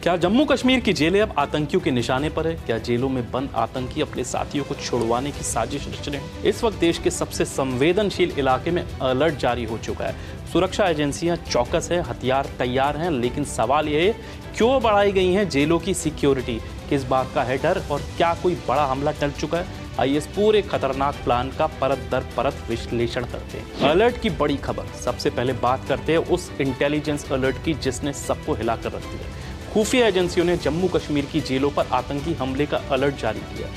क्या जम्मू कश्मीर की जेलें अब आतंकियों के निशाने पर है? क्या जेलों में बंद आतंकी अपने साथियों को छुड़वाने की साजिश रच रहे हैं? इस वक्त देश के सबसे संवेदनशील इलाके में अलर्ट जारी हो चुका है। सुरक्षा एजेंसियां चौकस है, हथियार तैयार हैं, लेकिन सवाल यह है क्यों बढ़ाई गई हैं जेलों की सिक्योरिटी? किस बात का है डर और क्या कोई बड़ा हमला टल चुका है? आइए इस पूरे खतरनाक प्लान का परत दर परत विश्लेषण करते हैं। अलर्ट की बड़ी खबर। सबसे पहले बात करते हैं उस इंटेलिजेंस अलर्ट की जिसने सबको हिलाकर रख दिया। खुफिया एजेंसियों ने जम्मू कश्मीर की जेलों पर आतंकी हमले का अलर्ट जारी किया।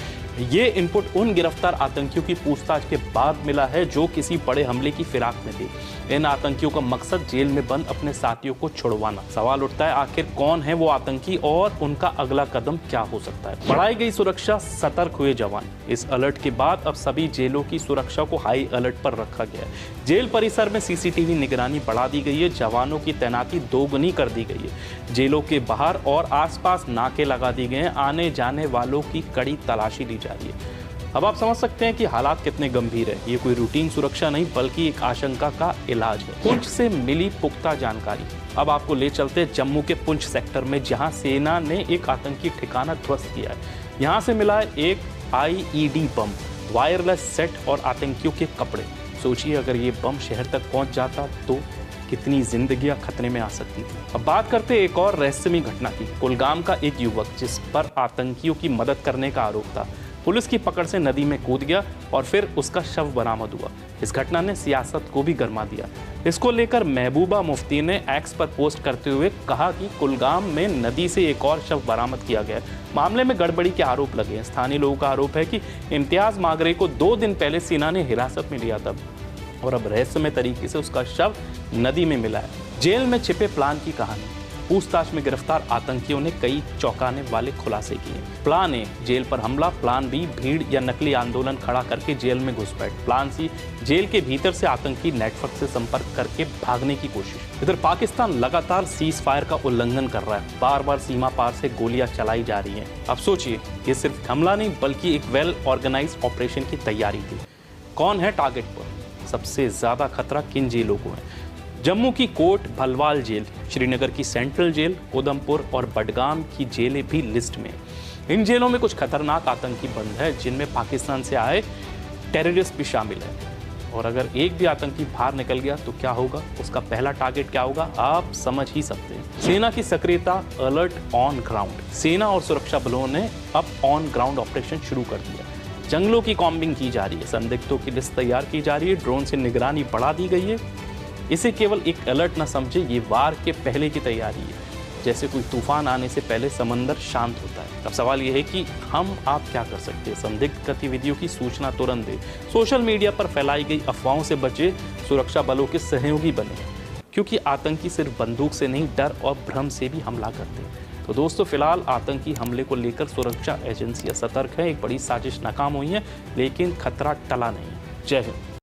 ये इनपुट उन गिरफ्तार आतंकियों की पूछताछ के बाद मिला है जो किसी बड़े हमले की फिराक में थे। इन आतंकियों का मकसद जेल में बंद अपने साथियों को छुड़वाना। सवाल उठता है आखिर कौन है वो आतंकी और उनका अगला कदम क्या हो सकता है? बढ़ाई गई सुरक्षा, सतर्क हुए जवान। इस अलर्ट के बाद अब सभी जेलों की सुरक्षा को हाई अलर्ट पर रखा गया है। जेल परिसर में सीसीटीवी निगरानी बढ़ा दी गई है। जवानों की तैनाती दोगुनी कर दी गई है। जेलों के बाहर और आसपास नाके लगा दिए गए हैं। आने जाने वालों की कड़ी तलाशी ली जा रही है। अब आप समझ सकते हैं कि हालात कितने गंभीर है। ये कोई रूटीन सुरक्षा नहीं बल्कि एक आशंका का इलाज है। पुंछ से मिली पुख्ता जानकारी। अब आपको ले चलते हैं जम्मू के पुंछ सेक्टर में, जहां सेना ने एक आतंकी ठिकाना ध्वस्त किया है। यहां से मिला है एक आईईडी बम, वायरलेस सेट और आतंकियों के कपड़े। सोचिए अगर ये बम शहर तक पहुंच जाता तो कितनी जिंदगियां खतरे में आ सकती थी। अब बात करते हैं एक और रहस्यमयी घटना की। कुलगाम का एक युवक जिस पर आतंकियों की मदद करने का आरोप था, पुलिस की पकड़ से नदी में कूद गया और फिर उसका शव बरामद हुआ। इस घटना ने सियासत को भी गरमा दिया। इसको लेकर महबूबा मुफ्ती ने एक्स पर पोस्ट करते हुए कहा कि कुलगाम में नदी से एक और शव बरामद किया गया। मामले में गड़बड़ी के आरोप लगे हैं। स्थानीय लोगों का आरोप है कि इम्तियाज मागरे को 2 दिन पहले सेना ने हिरासत में लिया था और अब रहस्यमय तरीके से उसका शव नदी में मिला है। जेल में छिपे प्लान की कहानी। पूछताछ में गिरफ्तार आतंकियों ने कई चौंकाने वाले खुलासे किए। प्लान ए, जेल पर हमला। प्लान बी, भीड़ या नकली आंदोलन खड़ा करके जेल में घुसपैठ। प्लान सी, जेल के भीतर से आतंकी नेटवर्क से संपर्क करके भागने की कोशिश। इधर पाकिस्तान लगातार सीज फायर का उल्लंघन कर रहा है। बार बार सीमा पार से गोलियां चलाई जा रही हैं। अब सोचिए, ये सिर्फ हमला नहीं बल्कि एक वेल ऑर्गेनाइज्ड ऑपरेशन की तैयारी थी। कौन है टारगेट पर? सबसे ज्यादा खतरा किन जेलों को है? जम्मू की कोट भलवाल जेल, श्रीनगर की सेंट्रल जेल, उधमपुर और बडगाम की जेलें भी लिस्ट में। इन जेलों में कुछ खतरनाक आतंकी बंद है जिनमें पाकिस्तान से आए टेररिस्ट भी शामिल है। और अगर एक भी आतंकी बाहर निकल गया तो क्या होगा? उसका पहला टारगेट क्या होगा? आप समझ ही सकते हैं। सेना की सक्रियता, अलर्ट ऑन ग्राउंड। सेना और सुरक्षा बलों ने अब ऑन ग्राउंड ऑपरेशन शुरू कर दिया। जंगलों की कॉम्बिंग की जा रही है, संदिग्धों की लिस्ट तैयार की जा रही है, ड्रोन से निगरानी बढ़ा दी गई है। इसे केवल एक अलर्ट न समझे, ये वार के पहले की तैयारी है। जैसे कोई तूफान आने से पहले समंदर शांत होता है। अब सवाल यह है कि आप क्या कर सकते हैं? संदिग्ध गतिविधियों की सूचना तुरंत दें। सोशल मीडिया पर फैलाई गई अफवाहों से बचे। सुरक्षा बलों के सहयोगी बने, क्योंकि आतंकी सिर्फ बंदूक से नहीं, डर और भ्रम से भी हमला करते हैं। तो दोस्तों, फिलहाल आतंकी हमले को लेकर सुरक्षा एजेंसियां सतर्क है। एक बड़ी साजिश नाकाम हुई है, लेकिन खतरा टला नहीं। जय हिंद।